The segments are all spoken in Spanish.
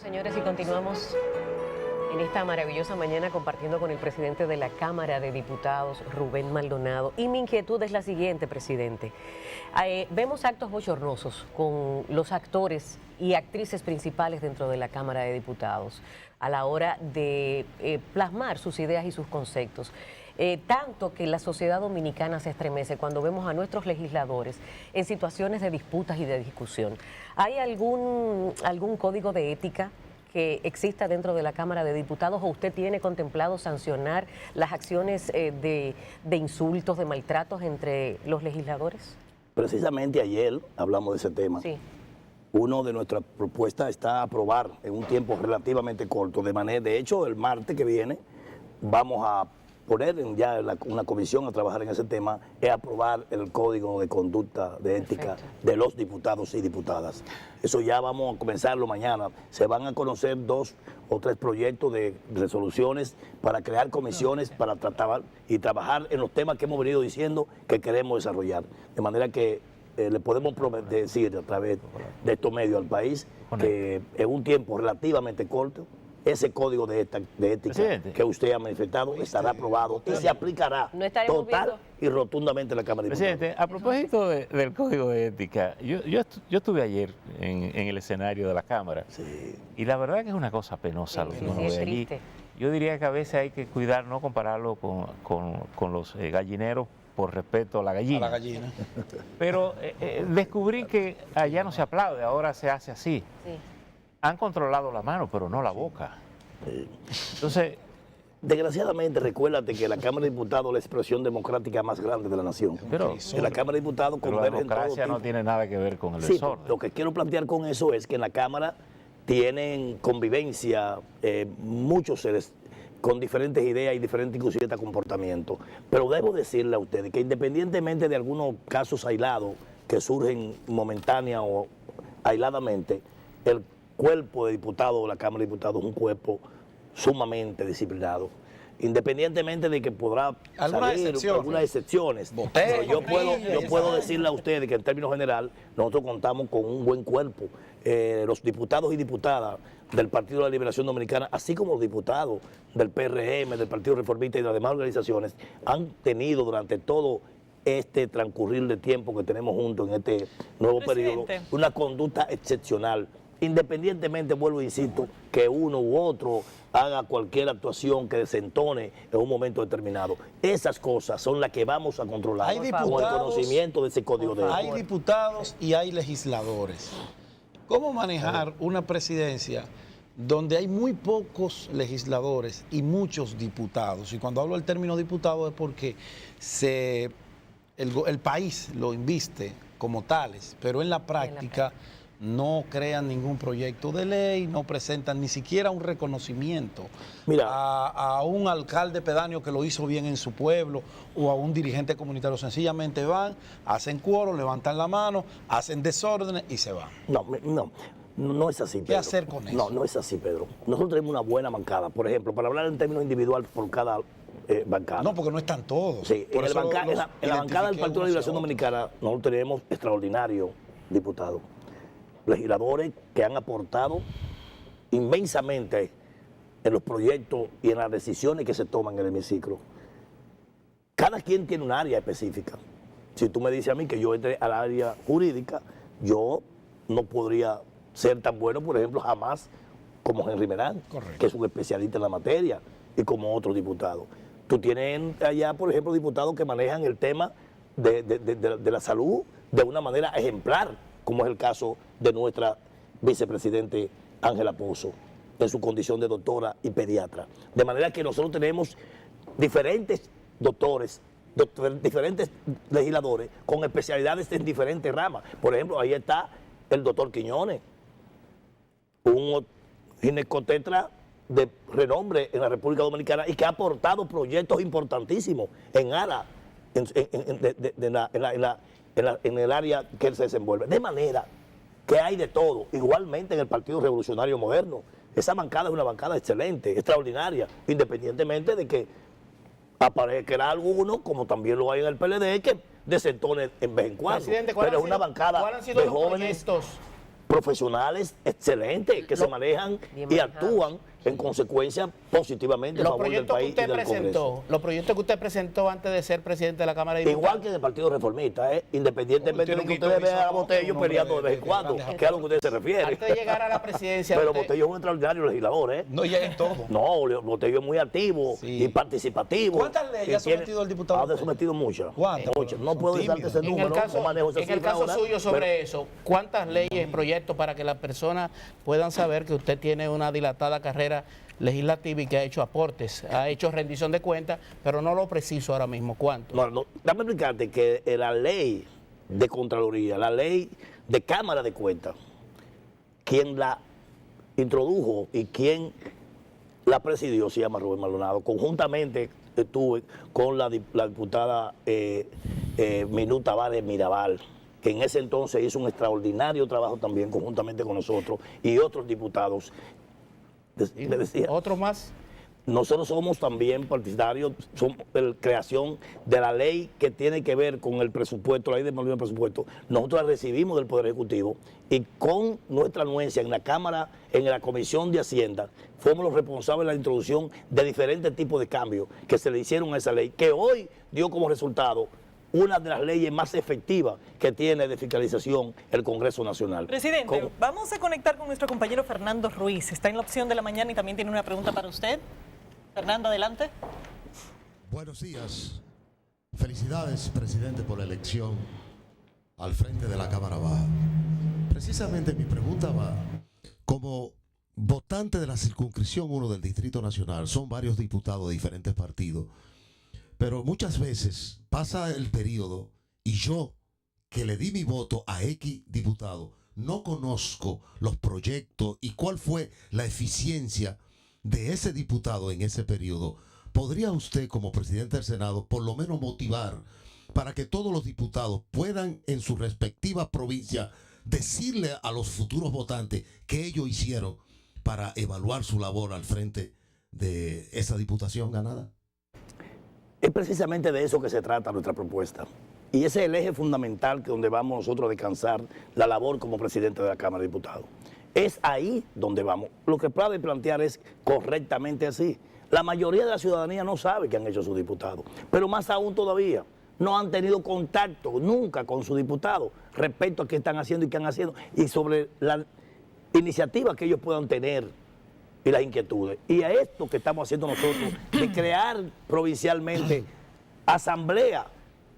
Señores, y continuamos en esta maravillosa mañana compartiendo con el presidente de la Cámara de Diputados, Rubén Maldonado. Y mi inquietud es la siguiente, presidente. Vemos actos bochornosos con los actores y actrices principales dentro de la Cámara de Diputados a la hora de plasmar sus ideas y sus conceptos. Tanto que la sociedad dominicana se estremece cuando vemos a nuestros legisladores en situaciones de disputas y de discusión. ¿Hay algún código de ética que exista dentro de la Cámara de Diputados o usted tiene contemplado sancionar las acciones de insultos, de maltratos entre los legisladores? Precisamente ayer hablamos de ese tema. Sí. Una de nuestras propuestas está aprobar en un tiempo relativamente corto. De hecho, el martes que viene vamos a poner ya una comisión a trabajar en ese tema, es aprobar el código de conducta de ética de los diputados y diputadas. Eso ya vamos a comenzarlo mañana. Se van a conocer 2 o 3 proyectos de resoluciones para crear comisiones para tratar y trabajar en los temas que hemos venido diciendo que queremos desarrollar. De manera que le podemos decir a través de estos medios al país que en un tiempo relativamente corto ese código de ética Presidente, que usted ha manifestado estará aprobado y se aplicará total y rotundamente en la Cámara de Diputados. Presidente, a propósito del código de ética, yo estuve ayer en el escenario de la Cámara y la verdad que es una cosa penosa lo que uno ve allí. Yo diría que a veces hay que cuidar, no compararlo con los gallineros por respeto a la gallina. Pero descubrí que allá no se aplaude, ahora se hace así. Sí. Han controlado la mano, pero no la boca. Entonces, desgraciadamente, recuérdate que la Cámara de Diputados es la expresión democrática más grande de la nación. Pero en la Cámara de Diputados la democracia no tiene nada que ver con el desorden. Lo que quiero plantear con eso es que en la Cámara tienen convivencia muchos seres con diferentes ideas y diferentes inclusive comportamientos. Pero debo decirle a ustedes que independientemente de algunos casos aislados que surgen momentánea o aisladamente, el cuerpo de diputados de la Cámara de Diputados es un cuerpo sumamente disciplinado. Independientemente de que podrá salir algunas excepciones. Pero yo puedo decirle a ustedes que en términos general nosotros contamos con un buen cuerpo. Los diputados y diputadas del Partido de la Liberación Dominicana, así como los diputados del PRM, del Partido Reformista y de las demás organizaciones, han tenido durante todo este transcurrir de tiempo que tenemos juntos en este nuevo periodo una conducta excepcional. Independientemente, vuelvo e insisto, que uno u otro haga cualquier actuación que desentone en un momento determinado. Esas cosas son las que vamos a controlar con el conocimiento de ese código de ética. Hay diputados y hay legisladores. ¿Cómo manejar una presidencia donde hay muy pocos legisladores y muchos diputados? Y cuando hablo del término diputado es porque el país lo inviste como tales, pero en la práctica no crean ningún proyecto de ley, no presentan ni siquiera un reconocimiento a un alcalde pedáneo que lo hizo bien en su pueblo o a un dirigente comunitario. Sencillamente van, hacen quórum, levantan la mano, hacen desórdenes y se van. No es así, Pedro. ¿Qué hacer con eso? No es así, Pedro. Nosotros tenemos una buena bancada. Por ejemplo, para hablar en términos individual por cada bancada. No, porque no están todos. Sí, en la bancada del Partido de la Liberación Dominicana nosotros tenemos extraordinarios diputados. Legisladores que han aportado inmensamente en los proyectos y en las decisiones que se toman en el hemiciclo. Cada quien tiene un área específica. Si tú me dices a mí que yo entre al área jurídica, yo no podría ser tan bueno, por ejemplo, jamás como Henry Merán, que es un especialista en la materia, y como otros diputados. Tú tienes allá, por ejemplo, diputados que manejan el tema de la salud de una manera ejemplar, como es el caso de nuestra vicepresidente Ángela Pozo, en su condición de doctora y pediatra. De manera que nosotros tenemos diferentes doctores, diferentes legisladores con especialidades en diferentes ramas. Por ejemplo, ahí está el doctor Quiñones, un ginecotetra de renombre en la República Dominicana y que ha aportado proyectos importantísimos en en el área que él se desenvuelve. De manera que hay de todo, igualmente en el Partido Revolucionario Moderno. Esa bancada es una bancada excelente, extraordinaria, independientemente de que aparezca alguno, como también lo hay en el PLD, que desentone en vez en cuando. Presidente, pero es una bancada ¿cuáles han sido de los jóvenes. proyectos profesionales excelentes que se manejan y actúan en consecuencia positivamente a favor del país y del Congreso. Los proyectos que usted presentó antes de ser presidente de la Cámara de Diputados. Igual que en el Partido Reformista, independientemente de que ustedes vean a Botello peleando de vez en cuando, que es a lo que usted se refiere. Antes de llegar a la presidencia. Pero Botello es un extraordinario legislador, ¿eh? No, ya en todo. No, Botello es muy activo y participativo. ¿Cuántas leyes ha sometido el diputado? Ha sometido muchas. ¿Cuántas? Muchas. No puedo darte ese número, no manejo esa En el cifra caso ahora, suyo sobre eso, ¿cuántas leyes, proyectos para que las personas puedan saber que usted tiene una dilatada carrera legislativa y que ha hecho aportes, ha hecho rendición de cuentas, pero no lo preciso ahora mismo? ¿Cuánto? No, dame explicarte que la ley de Contraloría, la ley de Cámara de Cuentas, quien la introdujo y quien la presidió se llama Rubén Maldonado. Conjuntamente estuve con la diputada Minú Tavares Mirabal, que en ese entonces hizo un extraordinario trabajo también conjuntamente con nosotros y otros diputados. Me decía, ¿Otro más? nosotros somos también partidarios de la creación de la ley que tiene que ver con el presupuesto, la ley de del presupuesto. Nosotros la recibimos del Poder Ejecutivo y con nuestra anuencia en la Cámara, en la Comisión de Hacienda, fuimos los responsables de la introducción de diferentes tipos de cambios que se le hicieron a esa ley, que hoy dio como resultado una de las leyes más efectivas que tiene de fiscalización el Congreso Nacional. Presidente, vamos a conectar con nuestro compañero Fernando Ruiz. Está en la opción de la mañana y también tiene una pregunta para usted. Fernando, adelante. Buenos días. Felicidades, presidente, por la elección al frente de la Cámara Baja. Precisamente mi pregunta va, como votante de la circunscripción 1 del Distrito Nacional, son varios diputados de diferentes partidos, pero muchas veces pasa el periodo y yo, que le di mi voto a X diputado, no conozco los proyectos y cuál fue la eficiencia de ese diputado en ese periodo. ¿Podría usted, como presidente del Senado, por lo menos motivar para que todos los diputados puedan en su respectiva provincia decirle a los futuros votantes qué ellos hicieron para evaluar su labor al frente de esa diputación ganada? Es precisamente de eso que se trata nuestra propuesta. Y ese es el eje fundamental que donde vamos nosotros a descansar la labor como presidente de la Cámara de Diputados. Es ahí donde vamos. Lo que puede plantear es correctamente así. La mayoría de la ciudadanía no sabe qué han hecho sus diputados, pero más aún todavía no han tenido contacto nunca con sus diputados respecto a qué están haciendo y qué han haciendo y sobre la iniciativa que ellos puedan tener y las inquietudes. Y a esto que estamos haciendo nosotros, de crear provincialmente asamblea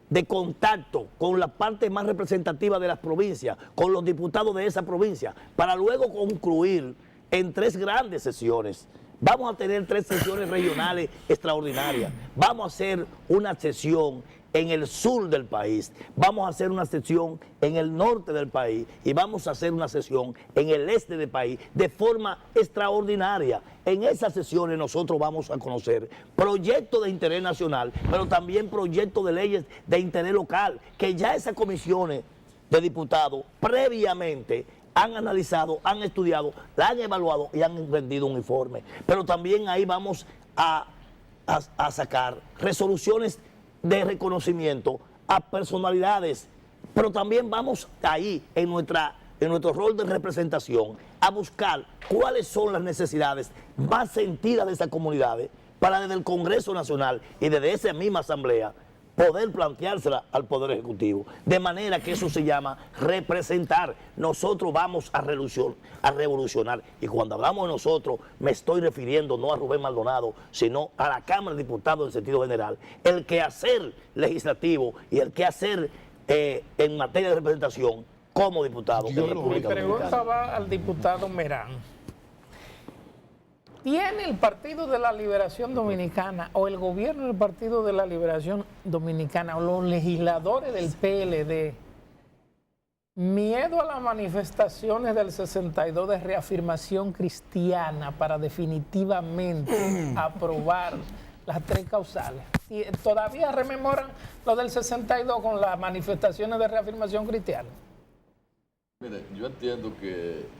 de contacto con la parte más representativa de las provincias, con los diputados de esa provincia, para luego concluir en 3 grandes sesiones. Vamos a tener 3 sesiones regionales extraordinarias. Vamos a hacer una sesión en el sur del país, vamos a hacer una sesión en el norte del país y vamos a hacer una sesión en el este del país de forma extraordinaria. En esas sesiones nosotros vamos a conocer proyectos de interés nacional, pero también proyectos de leyes de interés local, que ya esas comisiones de diputados previamente han analizado, han estudiado, la han evaluado y han rendido un informe. Pero también ahí vamos a sacar resoluciones de reconocimiento a personalidades, pero también vamos ahí en nuestro rol de representación a buscar cuáles son las necesidades más sentidas de esas comunidades para desde el Congreso Nacional y desde esa misma asamblea poder planteársela al Poder Ejecutivo, de manera que eso se llama representar. Nosotros vamos a revolucionar, y cuando hablamos de nosotros, me estoy refiriendo no a Rubén Maldonado, sino a la Cámara de Diputados en sentido general, el quehacer legislativo y el quehacer en materia de representación como diputado. Mi pregunta va al diputado Merán. ¿Tiene el Partido de la Liberación Dominicana o el gobierno del Partido de la Liberación Dominicana o los legisladores del PLD miedo a las manifestaciones del 62 de reafirmación cristiana para definitivamente aprobar las 3 causales? ¿Y todavía rememoran lo del 62 con las manifestaciones de reafirmación cristiana? Mire, yo entiendo que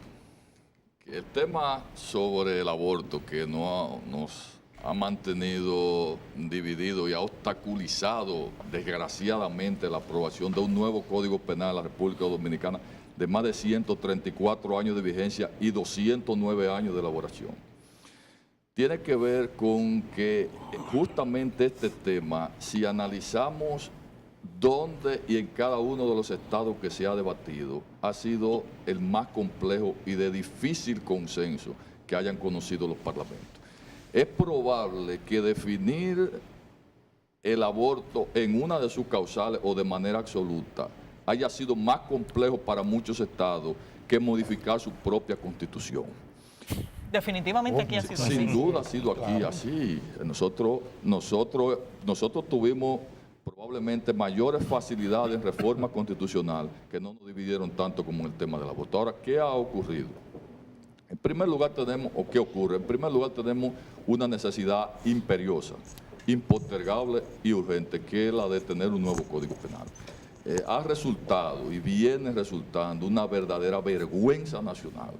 el tema sobre el aborto que nos ha mantenido dividido y ha obstaculizado desgraciadamente la aprobación de un nuevo Código Penal en la República Dominicana, de más de 134 años de vigencia y 209 años de elaboración. Tiene que ver con que justamente este tema, si analizamos dónde y en cada uno de los estados que se ha debatido, ha sido el más complejo y de difícil consenso que hayan conocido los parlamentos. Es probable que definir el aborto en una de sus causales o de manera absoluta haya sido más complejo para muchos estados que modificar su propia constitución. Definitivamente aquí ha sido así. Sin duda ha sido aquí así. Nosotros tuvimos probablemente mayores facilidades en reforma constitucional que no nos dividieron tanto como en el tema del aborto. Ahora, ¿qué ha ocurrido? En primer lugar tenemos, o qué ocurre, en primer lugar tenemos una necesidad imperiosa, impostergable y urgente, que es la de tener un nuevo Código Penal. Ha resultado y viene resultando una verdadera vergüenza nacional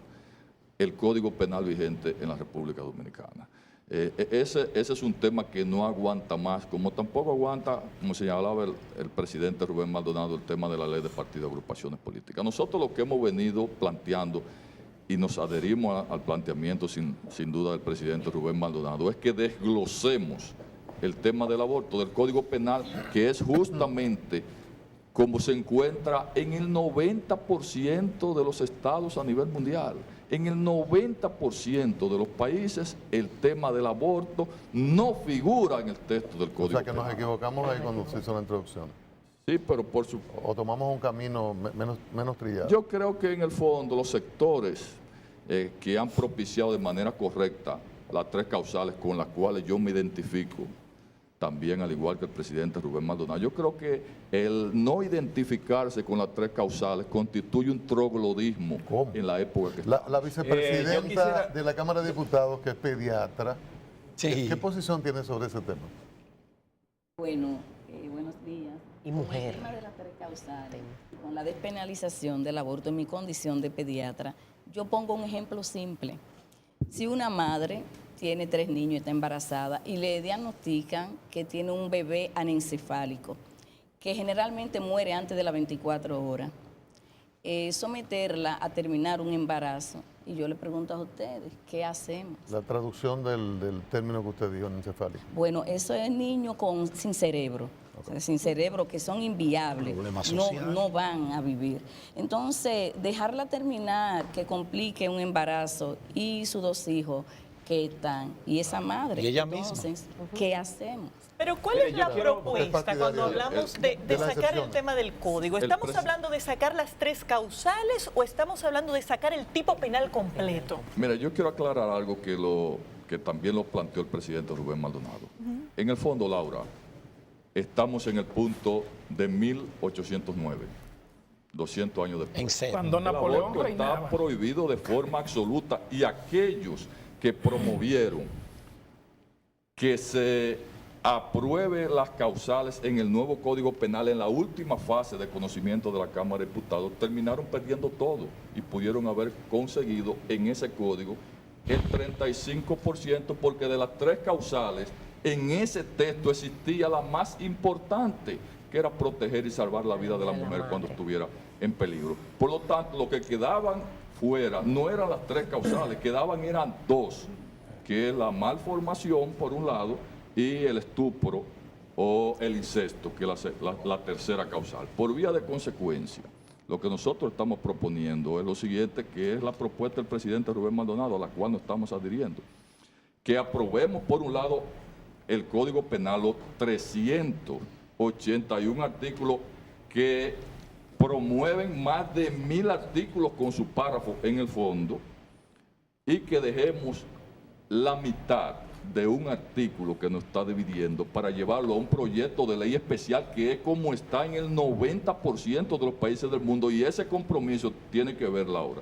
el Código Penal vigente en la República Dominicana. Ese es un tema que no aguanta más, como tampoco aguanta, como señalaba el presidente Rubén Maldonado, el tema de la ley de partidos y agrupaciones políticas. Nosotros lo que hemos venido planteando, y nos adherimos al planteamiento sin duda del presidente Rubén Maldonado, es que desglosemos el tema del aborto del Código Penal, que es justamente como se encuentra en el 90% de los estados a nivel mundial. En el 90% de los países el tema del aborto no figura en el texto del Código Penal. O sea que nos equivocamos ahí cuando se hizo la introducción. Sí, pero por su... O tomamos un camino menos trillado. Yo creo que en el fondo los sectores que han propiciado de manera correcta las tres causales con las cuales yo me identifico, también al igual que el presidente Rubén Maldonado, yo creo que el no identificarse con las tres causales constituye un troglodismo en la época que estamos. La vicepresidenta de la Cámara de Diputados, que es pediatra, ¿qué posición tiene sobre ese tema? Bueno, buenos días. Y mujer. Con el tema de las tres causales, con la despenalización del aborto en mi condición de pediatra, yo pongo un ejemplo simple. Si una madre tiene 3 niños y está embarazada y le diagnostican que tiene un bebé anencefálico, que generalmente muere antes de las 24 horas, someterla a terminar un embarazo. Y yo le pregunto a ustedes, ¿qué hacemos? La traducción del término que usted dijo, anencefálico. Bueno, eso es niños sin cerebro. O sea, sin cerebro, que son inviables, no van a vivir. Entonces, dejarla terminar, que complique un embarazo y sus 2 hijos que están, y esa madre. Y ella entonces, ¿qué hacemos? Pero ¿cuál es la propuesta cuando hablamos de sacar el tema del código? ¿Estamos hablando de sacar las 3 causales o estamos hablando de sacar el tipo penal completo? Mira, yo quiero aclarar algo que también lo planteó el presidente Rubén Maldonado. En el fondo, Laura, estamos en el punto de 1809, 200 años después. ¿En serio? Cuando Napoleón reinaba. Está prohibido de forma absoluta, y aquellos que promovieron que se apruebe las causales en el nuevo Código Penal en la última fase de conocimiento de la Cámara de Diputados terminaron perdiendo todo y pudieron haber conseguido en ese código el 35%, porque de las 3 causales en ese texto existía la más importante, que era proteger y salvar la vida de la mujer cuando estuviera en peligro. Por lo tanto, lo que quedaban fuera no eran las 3 causales, eran 2, que es la malformación por un lado y el estupro o el incesto, que es la tercera causal. Por vía de consecuencia, lo que nosotros estamos proponiendo es lo siguiente, que es la propuesta del presidente Rubén Maldonado, a la cual nos estamos adhiriendo. Que aprobemos, por un lado, el Código Penal, los 381 artículos que promueven más de 1000 artículos con su párrafo en el fondo, y que dejemos la mitad de un artículo que nos está dividiendo para llevarlo a un proyecto de ley especial, que es como está en el 90% de los países del mundo. Y ese compromiso tiene que ver, Laura,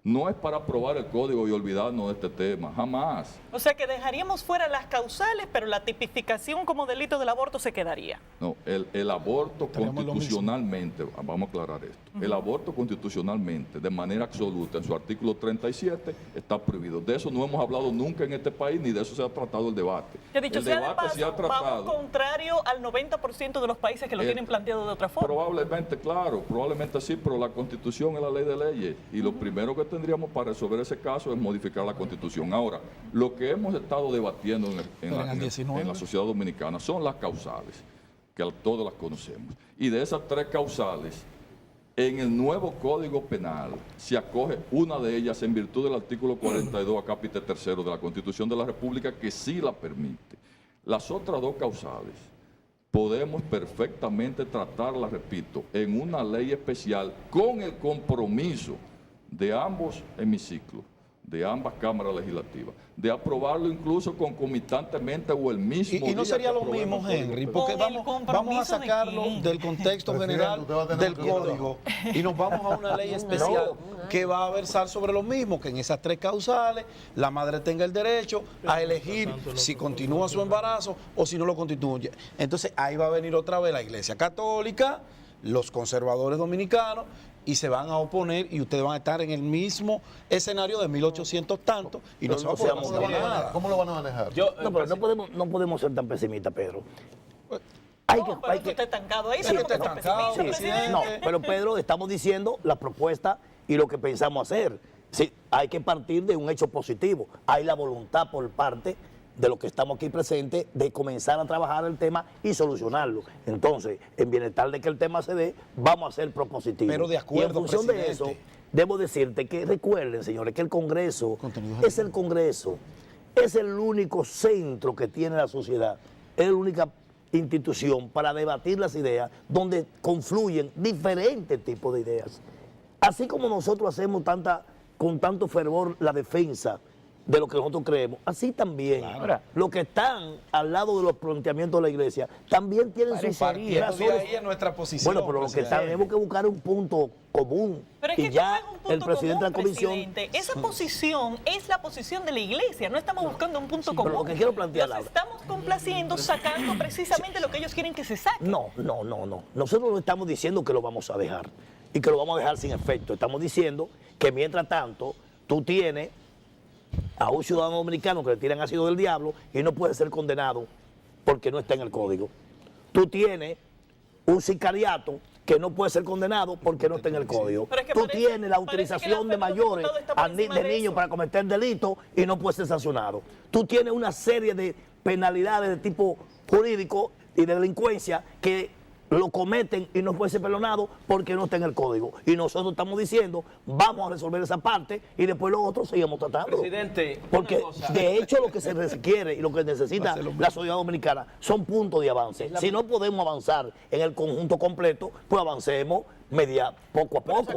No es para aprobar el código y olvidarnos de este tema, jamás. O sea que dejaríamos fuera las causales, pero la tipificación como delito del aborto se quedaría. No, el aborto constitucionalmente, vamos a aclarar esto, el aborto constitucionalmente, de manera absoluta, en su artículo 37, está prohibido. De eso no hemos hablado nunca en este país, ni de eso se ha tratado el debate. Que dicho el sea debate de paso, se ha tratado. vamos contrario al 90% de los países que lo tienen planteado de otra forma. Probablemente, claro, probablemente sí, pero la Constitución es la ley de leyes y lo primero que tendríamos para resolver ese caso es modificar la Constitución. Ahora, lo que hemos estado debatiendo en la sociedad dominicana son las causales, que todos las conocemos. Y de esas 3 causales, en el nuevo Código Penal se acoge una de ellas en virtud del artículo 42, acápite 3 de la Constitución de la República, que sí la permite. Las otras 2 causales podemos perfectamente tratarlas, repito, en una ley especial con el compromiso de ambos hemiciclos, de ambas cámaras legislativas, de aprobarlo incluso concomitantemente o el mismo día. Y no sería lo mismo, Henry, porque vamos a sacarlo del contexto general del código y nos vamos a una ley especial que va a versar sobre lo mismo, que en esas 3 causales la madre tenga el derecho a elegir si continúa su embarazo o si no lo constituye. Entonces ahí va a venir otra vez la Iglesia Católica, los conservadores dominicanos, y se van a oponer y ustedes van a estar en el mismo escenario de 1800 tantos y no se va a poder hacer nada. ¿Cómo lo van a manejar? No, pero no podemos ser tan pesimistas, Pedro. Usted está estancado ahí, pero No, pero Pedro, estamos diciendo la propuesta y lo que pensamos hacer. Sí, hay que partir de un hecho positivo. Hay la voluntad por parte de los que estamos aquí presentes de comenzar a trabajar el tema y solucionarlo. Entonces, en bienestar de que el tema se dé, vamos a ser propositivos. Pero de acuerdo, y en función de eso, debo decirte que recuerden, señores, que el Congreso es el Congreso, es el único centro que tiene la sociedad, es la única institución para debatir las ideas donde confluyen diferentes tipos de ideas. Así como nosotros hacemos con tanto fervor la defensa de lo que nosotros creemos, así también los que están al lado de los planteamientos de la Iglesia también tienen sus razones. Ahí es nuestra posición. Bueno, pero lo que tenemos que buscar un punto común. Pero es y que ya no es un punto el presidente común, de la comisión. Presidente. Esa posición es la posición de la Iglesia, no estamos buscando un punto común. Pero lo que quiero plantear Los estamos complaciendo, sacando precisamente lo que ellos quieren que se saque. No. Nosotros no estamos diciendo que lo vamos a dejar y que lo vamos a dejar sin efecto. Estamos diciendo que mientras tanto tú tienes a un ciudadano dominicano que le tiran ácido del diablo y no puede ser condenado porque no está en el código. Tú tienes un sicariato que no puede ser condenado porque no está en el código. Tú tienes la utilización de mayores de niños para cometer delitos y no puede ser sancionado. Tú tienes una serie de penalidades de tipo jurídico y de delincuencia que lo cometen y no puede ser perdonado porque no está en el código. Y nosotros estamos diciendo, vamos a resolver esa parte y después los otros seguimos tratando. Presidente, porque de hecho lo que se requiere y lo que necesita la sociedad dominicana son puntos de avance. Si no podemos avanzar en el conjunto completo, pues avancemos poco a poco.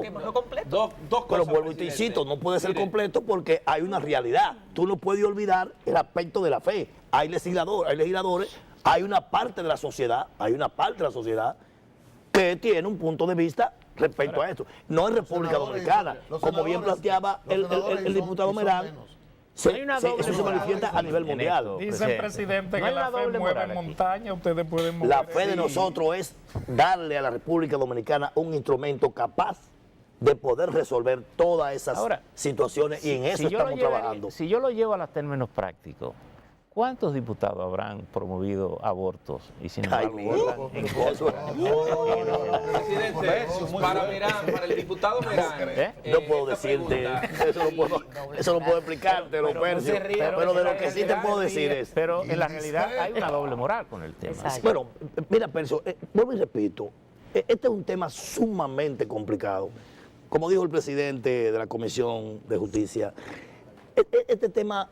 Dos cosas, pero vuelvo y te insisto, no puede ser completo porque hay una realidad. Tú no puedes olvidar el aspecto de la fe. Hay legisladores, hay una parte de la sociedad, que tiene un punto de vista respecto a esto. No es República Dominicana, como bien planteaba el diputado Merán, eso se manifiesta a nivel mundial. Dice el presidente que la fe mueve montaña, ustedes pueden mover. La fe de nosotros es darle a la República Dominicana un instrumento capaz de poder resolver todas esas situaciones y en eso estamos trabajando. Si yo lo llevo a los términos prácticos, ¿cuántos diputados habrán promovido abortos y sin embargo votan en contra? Presidente, para el diputado Merán. No puedo decirte, eso no puedo explicártelo, Percio, pero de lo que sí te puedo decir es... Pero en la realidad hay una doble moral con el tema. Bueno, mira, Percio, vuelvo y repito, este es un tema sumamente complicado. Como dijo el presidente de la Comisión de Justicia, este tema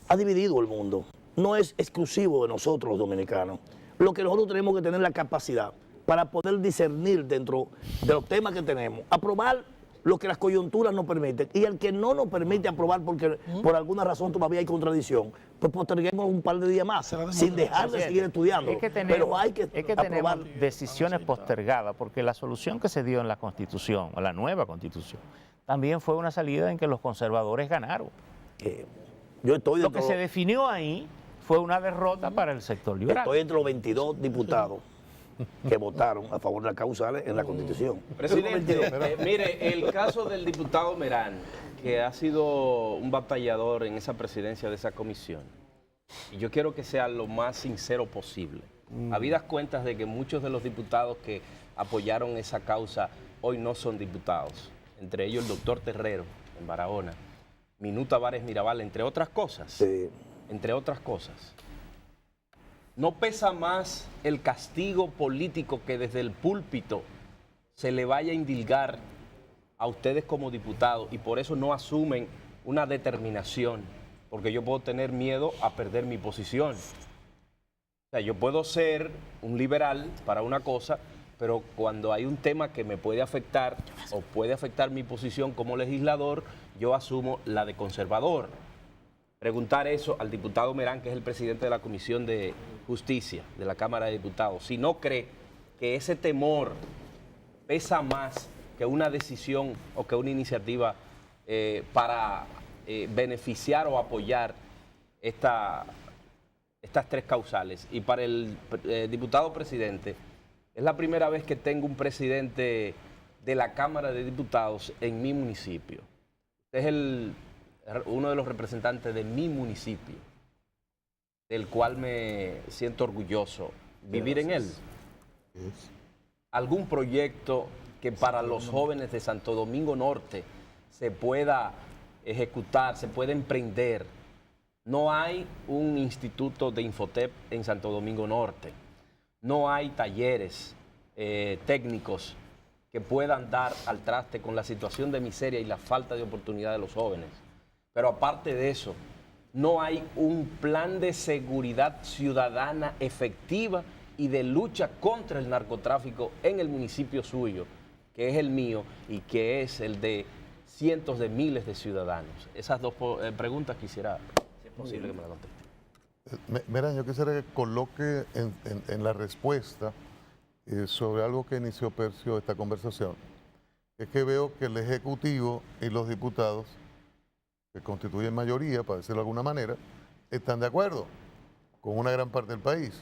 ha dividido el mundo. No es exclusivo de nosotros los dominicanos. Lo que nosotros tenemos que tener la capacidad para poder discernir dentro de los temas que tenemos, aprobar lo que las coyunturas nos permiten, y el que no nos permite aprobar porque por alguna razón todavía hay contradicción, pues posterguemos un par de días más, sin dejar de seguir estudiando. Pero hay que aprobar decisiones postergadas, porque la solución que se dio en la Constitución, o la nueva Constitución, también fue una salida en que los conservadores ganaron. Lo que se definió ahí fue una derrota para el sector liberal. Estoy entre los 22 diputados que votaron a favor de las causales en la Constitución. Presidente, mire, el caso del diputado Merán, que ha sido un batallador en esa presidencia de esa comisión, y yo quiero que sea lo más sincero posible. Habidas cuentas de que muchos de los diputados que apoyaron esa causa hoy no son diputados, entre ellos el doctor Terrero en Barahona, Minuto Tavares Mirabal, entre otras cosas. Sí. Entre otras cosas. ¿No pesa más el castigo político que desde el púlpito se le vaya a indilgar a ustedes como diputados y por eso no asumen una determinación? Porque yo puedo tener miedo a perder mi posición. O sea, yo puedo ser un liberal para una cosa, pero cuando hay un tema que me puede afectar o puede afectar mi posición como legislador, yo asumo la de conservador. Preguntar eso al diputado Merán, que es el presidente de la Comisión de Justicia de la Cámara de Diputados, si no cree que ese temor pesa más que una decisión o que una iniciativa para beneficiar o apoyar estas tres causales. Y para el diputado presidente, es la primera vez que tengo un presidente de la Cámara de Diputados en mi municipio. Usted es uno de los representantes de mi municipio, del cual me siento orgulloso vivir en él. ¿Algún proyecto que para los jóvenes de Santo Domingo Norte se pueda ejecutar, se pueda emprender? No hay un instituto de Infotep en Santo Domingo Norte. No hay talleres técnicos que puedan dar al traste con la situación de miseria y la falta de oportunidad de los jóvenes. Pero aparte de eso, no hay un plan de seguridad ciudadana efectiva y de lucha contra el narcotráfico en el municipio suyo, que es el mío y que es el de cientos de miles de ciudadanos. Esas dos preguntas quisiera, si es posible, que me la conteste. Merán, yo quisiera que coloque en la respuesta sobre algo que inició Percio esta conversación. Es que veo que el Ejecutivo y los diputados, que constituyen mayoría, para decirlo de alguna manera, están de acuerdo con una gran parte del país.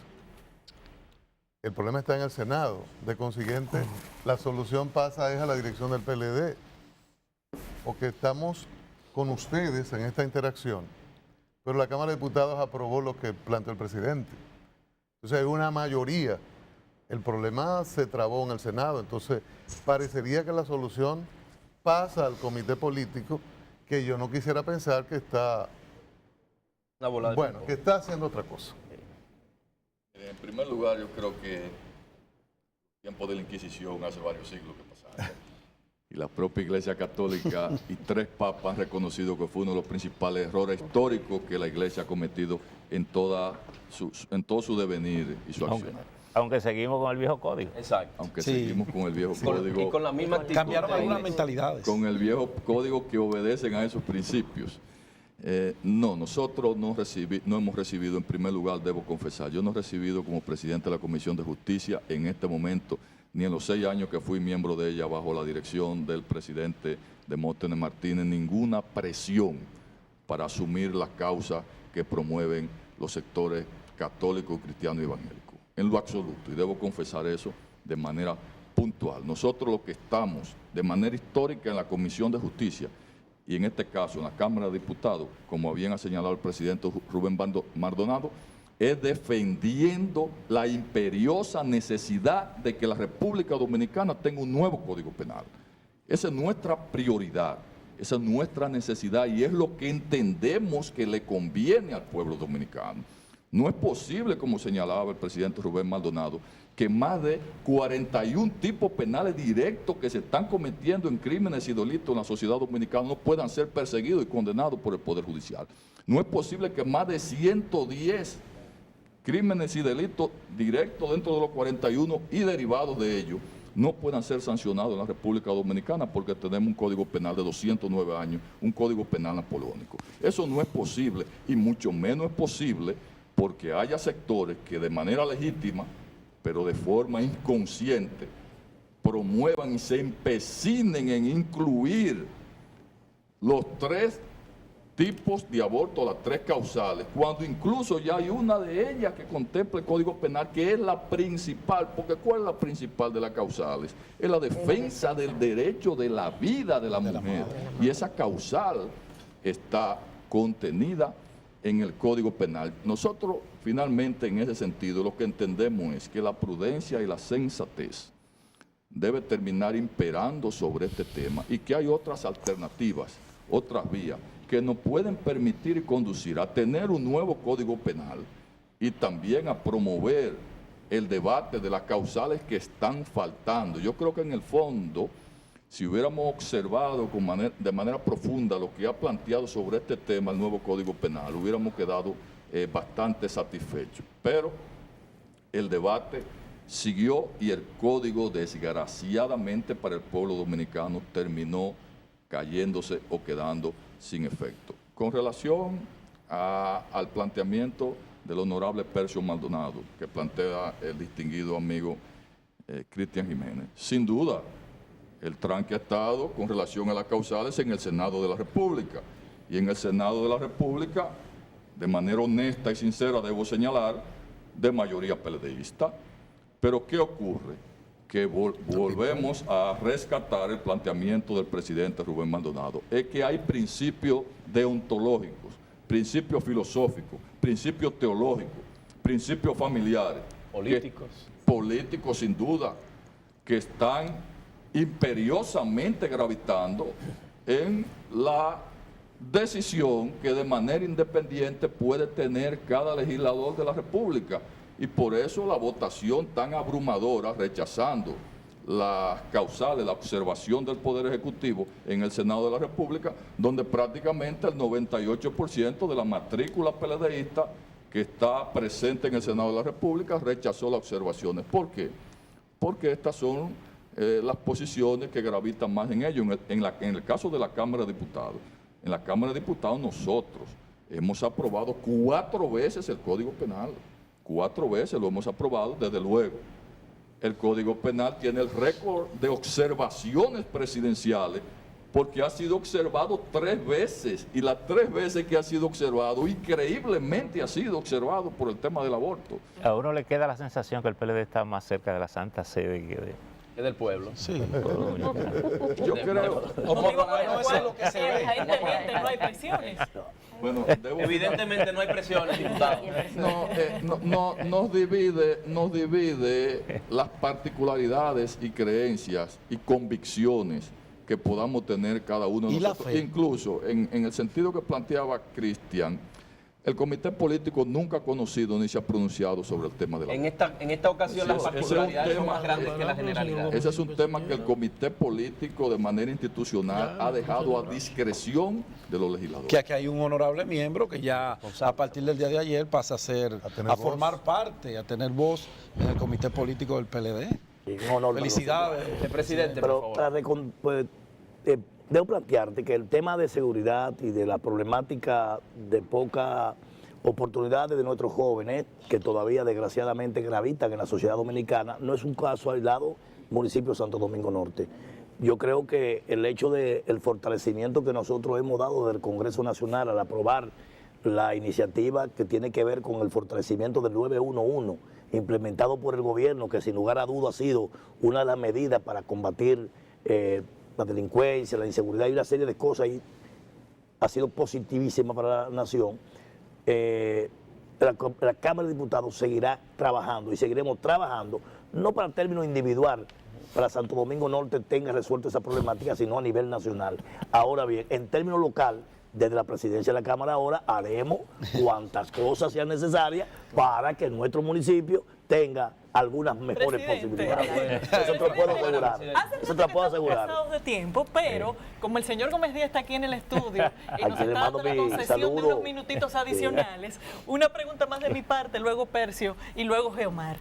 El problema está en el Senado. De consiguiente, la solución pasa a la dirección del PLD. Porque estamos con ustedes en esta interacción, pero la Cámara de Diputados aprobó lo que planteó el presidente. Entonces hay una mayoría. El problema se trabó en el Senado. Entonces parecería que la solución pasa al comité político, que yo no quisiera pensar que está, que está haciendo otra cosa. En primer lugar, yo creo que el tiempo de la Inquisición hace varios siglos que pasaron. Y la propia Iglesia Católica y 3 papas han reconocido que fue uno de los principales errores históricos que la Iglesia ha cometido en todo su devenir y su acción. Aunque seguimos con el viejo código. Exacto. Aunque seguimos con el viejo código. Y con la misma actitud. Cambiaron algunas mentalidades. Con el viejo código que obedecen a esos principios. No, nosotros no hemos recibido, en primer lugar, debo confesar, yo no he recibido como presidente de la Comisión de Justicia en este momento, ni en los 6 años que fui miembro de ella bajo la dirección del presidente Demóstenes Martínez, ninguna presión para asumir las causas que promueven los sectores católicos, cristianos y evangélicos. En lo absoluto, y debo confesar eso de manera puntual. Nosotros lo que estamos de manera histórica en la Comisión de Justicia, y en este caso en la Cámara de Diputados, como bien ha señalado el presidente Rubén Maldonado, es defendiendo la imperiosa necesidad de que la República Dominicana tenga un nuevo Código Penal. Esa es nuestra prioridad, esa es nuestra necesidad y es lo que entendemos que le conviene al pueblo dominicano. No es posible, como señalaba el presidente Rubén Maldonado, que más de 41 tipos penales directos que se están cometiendo en crímenes y delitos en la sociedad dominicana no puedan ser perseguidos y condenados por el Poder Judicial. No es posible que más de 110 crímenes y delitos directos dentro de los 41 y derivados de ellos no puedan ser sancionados en la República Dominicana porque tenemos un Código Penal de 209 años, un Código Penal napoleónico. Eso no es posible y mucho menos es posible porque haya sectores que de manera legítima, pero de forma inconsciente, promuevan y se empecinen en incluir los 3 tipos de aborto, las 3 causales, cuando incluso ya hay una de ellas que contempla el Código Penal, que es la principal, porque ¿cuál es la principal de las causales? Es la defensa del derecho de la vida de la mujer, y esa causal está contenida en el Código Penal. Nosotros, finalmente, en ese sentido, lo que entendemos es que la prudencia y la sensatez debe terminar imperando sobre este tema y que hay otras alternativas, otras vías, que nos pueden permitir y conducir a tener un nuevo Código Penal y también a promover el debate de las causales que están faltando. Yo creo que en el fondo, si hubiéramos observado de manera profunda lo que ha planteado sobre este tema el nuevo Código Penal, hubiéramos quedado bastante satisfechos. Pero el debate siguió y el código, desgraciadamente para el pueblo dominicano, terminó cayéndose o quedando sin efecto. Con relación al planteamiento del honorable Percio Maldonado, que plantea el distinguido amigo Cristian Jiménez, sin duda, el tranque ha estado con relación a las causales en el Senado de la República. Y en el Senado de la República, de manera honesta y sincera, debo señalar, de mayoría PLDista. Pero ¿qué ocurre? Que volvemos a rescatar el planteamiento del presidente Rubén Maldonado. Es que hay principios deontológicos, principios filosóficos, principios teológicos, principios familiares. Políticos, sin duda, que están imperiosamente gravitando en la decisión que de manera independiente puede tener cada legislador de la República. Y por eso la votación tan abrumadora, rechazando las causales, la observación del Poder Ejecutivo en el Senado de la República, donde prácticamente el 98% de la matrícula PLDista que está presente en el Senado de la República rechazó las observaciones. ¿Por qué? Porque estas son las posiciones que gravitan más en ello. En el caso de la Cámara de Diputados, en la Cámara de Diputados nosotros hemos aprobado 4 veces el Código Penal. 4 veces lo hemos aprobado, desde luego. El Código Penal tiene el récord de observaciones presidenciales porque ha sido observado 3 veces y las 3 veces que ha sido observado, increíblemente ha sido observado por el tema del aborto. A uno le queda la sensación que el PLD está más cerca de la Santa Sede que de... Es del pueblo. Sí. Yo creo. Evidentemente no hay presiones. Bueno, evidentemente no hay presiones, diputado. Nos divide las particularidades y creencias y convicciones que podamos tener cada uno de nosotros. Incluso en el sentido que planteaba Cristian, el comité político nunca ha conocido ni se ha pronunciado sobre el tema de la En esta ocasión las particularidades son más grandes que la generalidad. Ese es un tema que el comité político de manera institucional ha dejado a discreción de los legisladores. Que aquí hay un honorable miembro que ya a partir del día de ayer pasa a formar parte, a tener voz en el comité político del PLD. Felicidades, presidente. Pero debo plantearte que el tema de seguridad y de la problemática de poca oportunidades de nuestros jóvenes, que todavía desgraciadamente gravitan en la sociedad dominicana, no es un caso aislado municipio de Santo Domingo Norte. Yo creo que el hecho del fortalecimiento que nosotros hemos dado del Congreso Nacional al aprobar la iniciativa que tiene que ver con el fortalecimiento del 911, implementado por el gobierno, que sin lugar a duda ha sido una de las medidas para combatir la delincuencia, la inseguridad y una serie de cosas, y ha sido positivísima para la nación. La Cámara de Diputados seguirá trabajando y seguiremos trabajando, no para el término individual, para Santo Domingo Norte tenga resuelto esa problemática, sino a nivel nacional. Ahora bien, en términos local, desde la presidencia de la Cámara ahora haremos cuantas cosas sean necesarias para que nuestro municipio tenga algunas mejores posibilidades. Eso te lo puedo asegurar. Eso te lo puedo asegurar. De tiempo, pero como el señor Gómez Díaz está aquí en el estudio y nos está dando la concesión de unos minutitos adicionales, una pregunta más de mi parte, luego Percio y luego Geomar.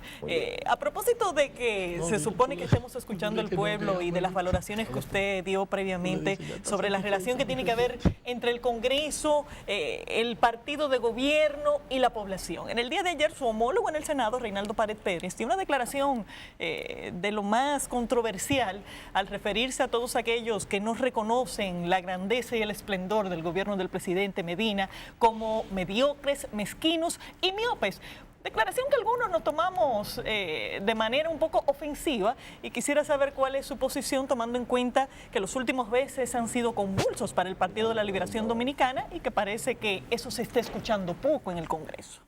A propósito de que se supone que estemos escuchando al pueblo y de las valoraciones que usted dio previamente sobre la relación que tiene que haber entre el Congreso, el partido de gobierno y la población. En el día de ayer, su homólogo en el Senado, Reinaldo Pared Pérez, dio hacía una declaración de lo más controversial al referirse a todos aquellos que no reconocen la grandeza y el esplendor del gobierno del presidente Medina como mediocres, mezquinos y miopes. Declaración que algunos nos tomamos de manera un poco ofensiva, y quisiera saber cuál es su posición, tomando en cuenta que los últimos meses han sido convulsos para el Partido de la Liberación Dominicana y que parece que eso se está escuchando poco en el Congreso.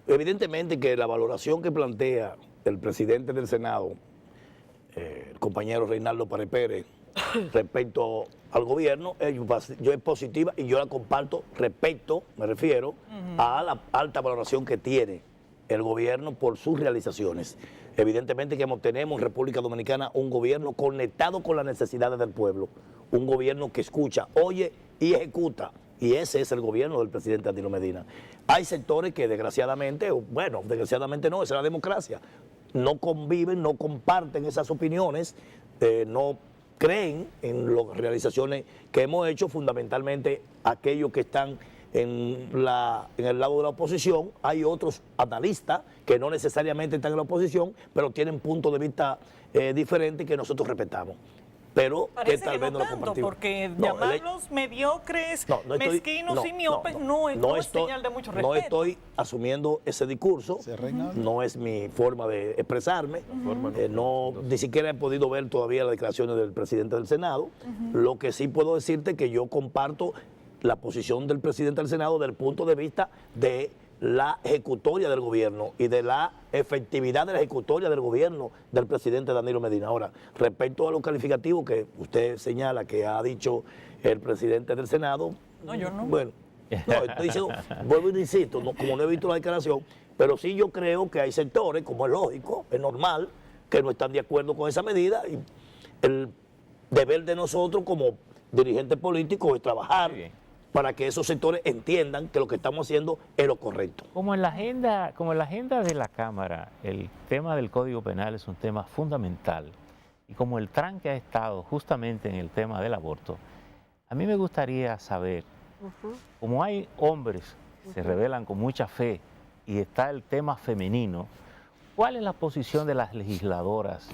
Evidentemente que la valoración que plantea el presidente del Senado, el compañero Reinaldo Pared Pérez, respecto al gobierno, yo es positiva y yo la comparto respecto, me refiero, a la alta valoración que tiene el gobierno por sus realizaciones. Evidentemente que tenemos en República Dominicana un gobierno conectado con las necesidades del pueblo, un gobierno que escucha, oye y ejecuta, y ese es el gobierno del presidente Danilo Medina. Hay sectores que desgraciadamente, bueno, desgraciadamente no, esa es la democracia, no conviven, no comparten esas opiniones, no creen en las realizaciones que hemos hecho, fundamentalmente aquellos que están en el lado de la oposición. Hay otros analistas que no necesariamente están en la oposición, pero tienen puntos de vista diferentes que nosotros respetamos. Pero parece que tal vez no lo compartimos. Porque llamarlos mediocres, mezquinos y miopes no es señal de mucho respeto. No estoy asumiendo ese discurso, no es mi forma de expresarme, ni siquiera he podido ver todavía las declaraciones del presidente del Senado. Lo que sí puedo decirte es que yo comparto la posición del presidente del Senado desde el punto de vista de la ejecutoria del gobierno y de la efectividad de la ejecutoria del gobierno del presidente Danilo Medina. Ahora, respecto a los calificativos que usted señala que ha dicho el presidente del Senado, no, yo no. Bueno, no, estoy diciendo, vuelvo y insisto, como no he visto la declaración, pero sí yo creo que hay sectores, como es lógico, es normal, que no están de acuerdo con esa medida, y el deber de nosotros como dirigentes políticos es trabajar para que esos sectores entiendan que lo que estamos haciendo es lo correcto. Como en la agenda de la Cámara, el tema del Código Penal es un tema fundamental, y como el tranque ha estado justamente en el tema del aborto, a mí me gustaría saber, como hay hombres que se rebelan con mucha fe y está el tema femenino, ¿cuál es la posición de las legisladoras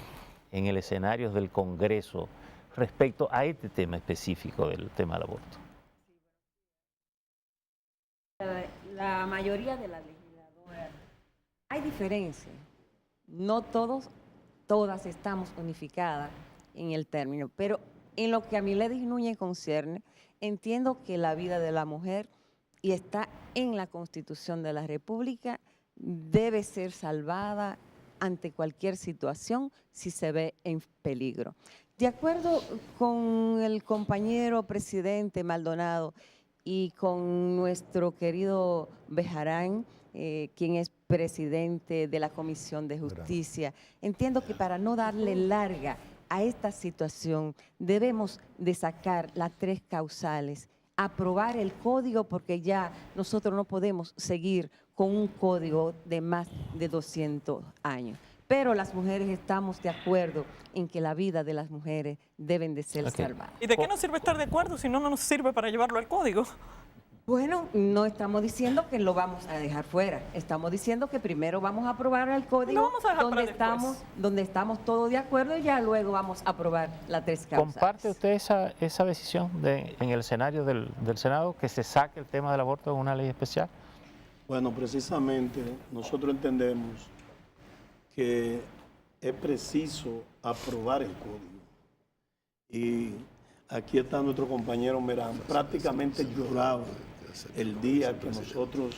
en el escenario del Congreso respecto a este tema específico del tema del aborto? La mayoría de las legisladoras, hay diferencias, no todas estamos unificadas en el término, pero en lo que a Miledis Núñez concierne, entiendo que la vida de la mujer, y está en la Constitución de la República, debe ser salvada ante cualquier situación si se ve en peligro. De acuerdo con el compañero presidente Maldonado y con nuestro querido Bejarán, quien es presidente de la Comisión de Justicia, entiendo que para no darle larga a esta situación debemos de sacar las 3 causales, aprobar el código, porque ya nosotros no podemos seguir con un código de más de 200 años. Pero las mujeres estamos de acuerdo en que la vida de las mujeres deben de ser salvadas. ¿Y de qué nos sirve estar de acuerdo si no nos sirve para llevarlo al código? Bueno, no estamos diciendo que lo vamos a dejar fuera. Estamos diciendo que primero vamos a aprobar el código donde estamos todos de acuerdo, y ya luego vamos a aprobar las 3 causales. ¿Comparte usted esa decisión en el escenario del Senado, que se saque el tema del aborto en una ley especial? Bueno, precisamente nosotros entendemos que es preciso aprobar el código. Y aquí está nuestro compañero Merán, prácticamente lloraba el día que nosotros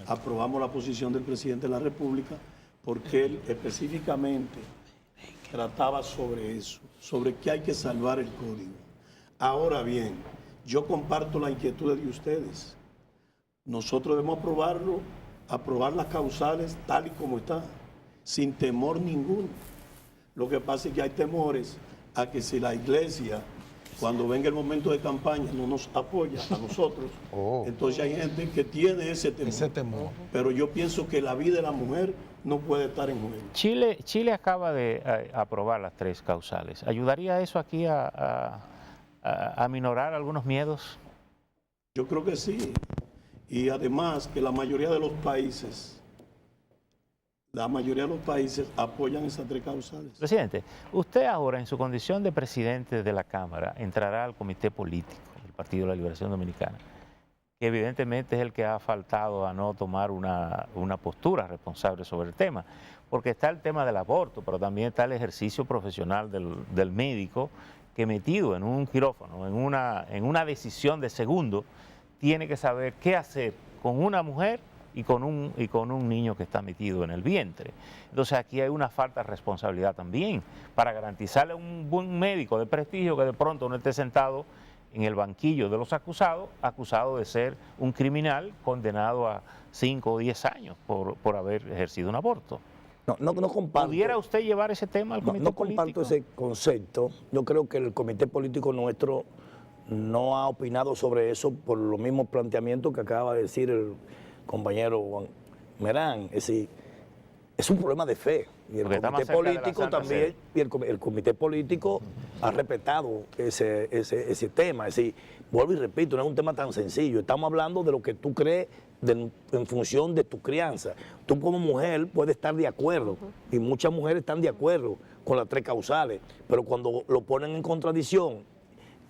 aprobamos la posición del presidente de la República, porque él específicamente trataba sobre eso, sobre que hay que salvar el código. Ahora bien, yo comparto la inquietud de ustedes. Nosotros debemos aprobar las causales tal y como está, sin temor ninguno. Lo que pasa es que hay temores a que si la iglesia, cuando venga el momento de campaña, no nos apoya a nosotros, entonces hay gente que tiene ese temor. Pero yo pienso que la vida de la mujer no puede estar en juego. Chile acaba de aprobar las 3 causales. ¿Ayudaría eso aquí a minorar algunos miedos? Yo creo que sí. Y además que la mayoría de los países la mayoría de los países apoyan esas 3 causales. Presidente, usted ahora en su condición de presidente de la Cámara entrará al comité político del Partido de la Liberación Dominicana, que evidentemente es el que ha faltado a no tomar una postura responsable sobre el tema, porque está el tema del aborto, pero también está el ejercicio profesional del médico que metido en un quirófano, en una decisión de segundo, tiene que saber qué hacer con una mujer y con un niño que está metido en el vientre. Entonces aquí hay una falta de responsabilidad también para garantizarle a un buen médico de prestigio que de pronto no esté sentado en el banquillo de los acusados, acusado de ser un criminal condenado a 5 o 10 años por haber ejercido un aborto. No comparto. ¿Pudiera usted llevar ese tema al comité político? No comparto ese concepto. Yo creo que el comité político nuestro no ha opinado sobre eso por los mismos planteamientos que acaba de decir el compañero Juan Merán. Es decir, es un problema de fe. Y el comité político también, y el comité político ha respetado ese tema. Es decir, vuelvo y repito, no es un tema tan sencillo. Estamos hablando de lo que tú crees en función de tu crianza. Tú como mujer puedes estar de acuerdo, y muchas mujeres están de acuerdo con las 3 causales, pero cuando lo ponen en contradicción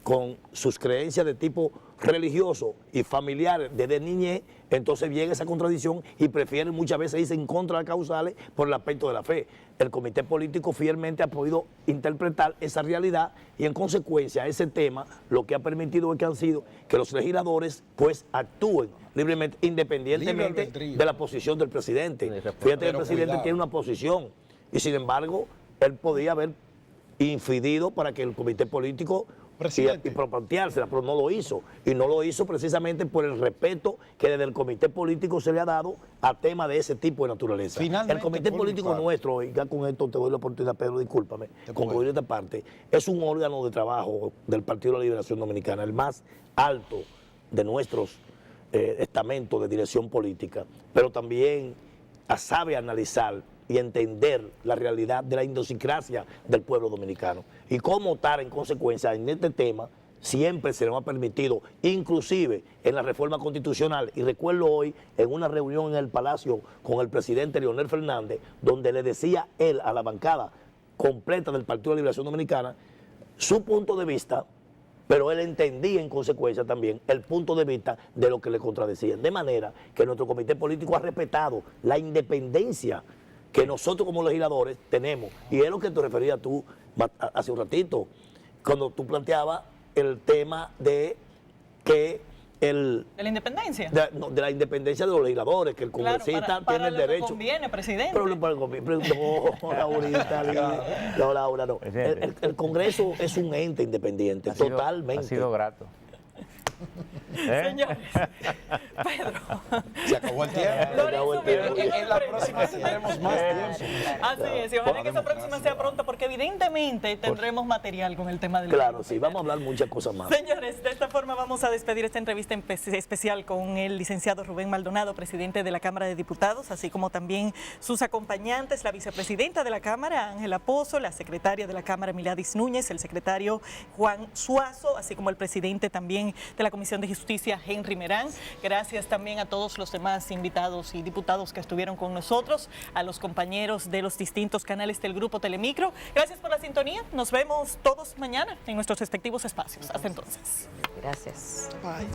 con sus creencias de tipo religioso y familiar desde niñez, entonces viene esa contradicción y prefieren muchas veces irse en contra de las causales por el aspecto de la fe. El comité político fielmente ha podido interpretar esa realidad y en consecuencia ese tema lo que ha permitido es que han sido que los legisladores pues actúen libremente, independientemente de la posición del presidente. Fíjate que el presidente tiene una posición y sin embargo él podía haber influido para que el comité político y proplanteársela, pero no lo hizo. Y no lo hizo precisamente por el respeto que desde el comité político se le ha dado a temas de ese tipo de naturaleza. Finalmente, el comité político nuestro, y ya con esto te doy la oportunidad, Pedro, discúlpame, concluir esta parte, es un órgano de trabajo del Partido de la Liberación Dominicana, el más alto de nuestros estamentos de dirección política, pero también sabe analizar y entender la realidad de la idiosincrasia del pueblo dominicano. Y cómo tal, en consecuencia, en este tema, siempre se nos ha permitido, inclusive en la reforma constitucional, y recuerdo hoy en una reunión en el Palacio con el presidente Leonel Fernández, donde le decía él a la bancada completa del Partido de la Liberación Dominicana su punto de vista, pero él entendía en consecuencia también el punto de vista de lo que le contradecían. De manera que nuestro comité político ha respetado la independencia que nosotros como legisladores tenemos. Y es lo que te referías tú hace un ratito, cuando tú planteabas el tema de que ¿de la independencia? De la independencia de los legisladores, que el congresista tiene el derecho. Conviene, presidente. No, Laurita, no, Laura, no. El Congreso es un ente independiente, totalmente. Ha sido grato. Señores, Pedro. Se acabó el tiempo. En la próxima tendremos más tiempo. Así es, y ojalá que esa próxima sea pronta, porque evidentemente tendremos material con el tema del Claro, sí, vamos a hablar muchas cosas más. Señores, de esta forma vamos a despedir esta entrevista especial con el licenciado Rubén Maldonado, presidente de la Cámara de Diputados, así como también sus acompañantes, la vicepresidenta de la Cámara, Ángela Pozo, la secretaria de la Cámara, Miladis Núñez, el secretario Juan Suazo, así como el presidente también de la Comisión de Justicia, Henry Merán. Gracias también a todos los demás invitados y diputados que estuvieron con nosotros, a los compañeros de los distintos canales del Grupo Telemicro. Gracias por la sintonía. Nos vemos todos mañana en nuestros respectivos espacios. Hasta entonces. Gracias. Bye.